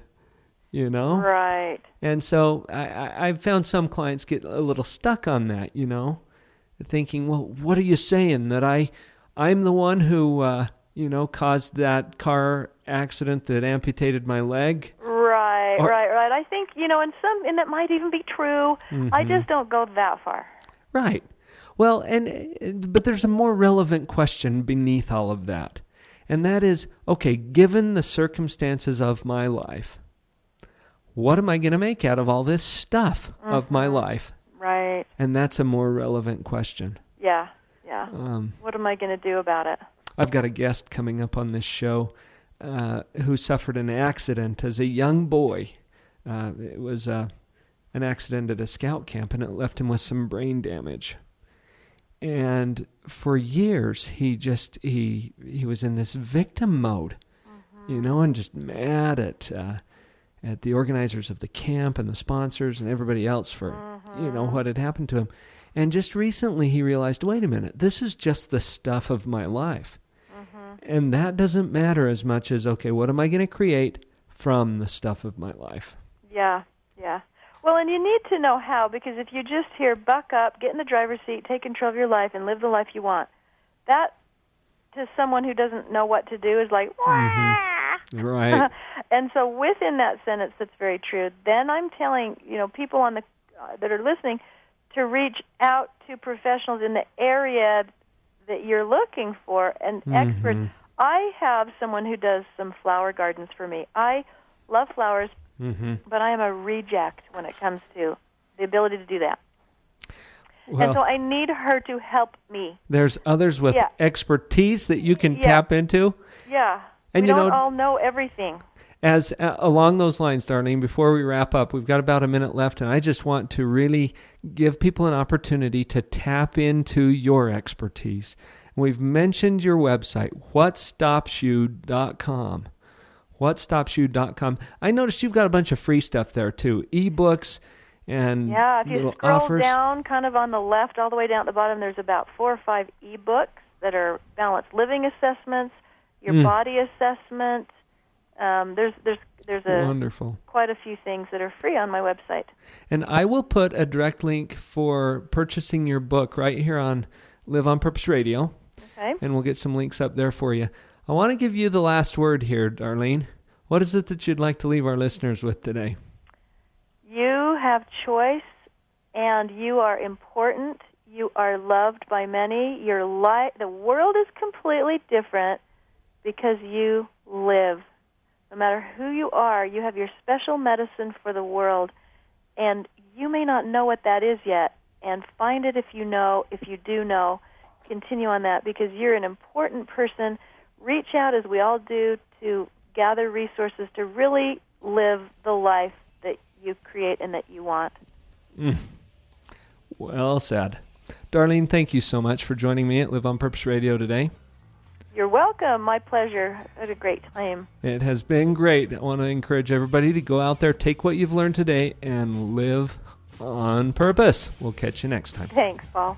S2: you know?
S3: Right.
S2: And so I've found some clients get a little stuck on that, you know, thinking, well, what are you saying? That I'm the one who, you know, caused that car accident that amputated my leg?
S3: Right, right. I think, you know, and that might even be true. I just don't go that far.
S2: Right. Well, but there's a more relevant question beneath all of that. And that is, okay, given the circumstances of my life, what am I going to make out of all this stuff of my life?
S3: Right.
S2: And that's a more relevant question.
S3: Yeah. What am I going to do about it?
S2: I've got a guest coming up on this show who suffered an accident as a young boy. It was an accident at a scout camp, and it left him with some brain damage. And for years, he was in this victim mode, you know, and just mad at the organizers of the camp and the sponsors and everybody else for, you know, what had happened to him. And just recently, he realized, wait a minute, this is just the stuff of my life. And that doesn't matter as much as, okay, what am I going to create from the stuff of my life?
S3: Yeah. Well, and you need to know how, because if you just hear buck up, get in the driver's seat, take control of your life, and live the life you want, that to someone who doesn't know what to do is like,
S2: right.
S3: And so within that sentence, that's very true. Then I'm telling, you know, people on the that are listening to reach out to professionals in the area that you're looking for and experts. I have someone who does some flower gardens for me. I love flowers. But I am a reject when it comes to the ability to do that.
S2: Well,
S3: and so I need her to help me.
S2: There's others with expertise that you can tap into.
S3: Yeah.
S2: And
S3: we don't all know everything.
S2: As along those lines, Darlene, before we wrap up, we've got about a minute left, and I just want to really give people an opportunity to tap into your expertise. We've mentioned your website, whatstopsyou.com. Whatstopsyou.com. I noticed you've got a bunch of free stuff there too, ebooks and
S3: if you
S2: little
S3: scroll
S2: offers.
S3: down, kind of on the left, all the way down at the bottom, there's about 4 or 5 ebooks that are balanced living assessments, your body assessment. There's
S2: Wonderful.
S3: Quite a few things that are free on my website.
S2: And I will put a direct link for purchasing your book right here on Live on Purpose Radio.
S3: Okay.
S2: And we'll get some links up there for you. I want to give you the last word here, Darlene. What is it that you'd like to leave our listeners with today?
S3: You have choice, and you are important. You are loved by many. The world is completely different because you live. No matter who you are, you have your special medicine for the world, and you may not know what that is yet. And find it if you know. If you do know, continue on that, because you're an important person. Reach out, as we all do, to gather resources to really live the life that you create and that you want.
S2: Well said. Darlene, thank you so much for joining me at Live on Purpose Radio today.
S3: You're welcome. My pleasure. I had a great time.
S2: It has been great. I want to encourage everybody to go out there, take what you've learned today, and live on purpose. We'll catch you next time.
S3: Thanks, Paul.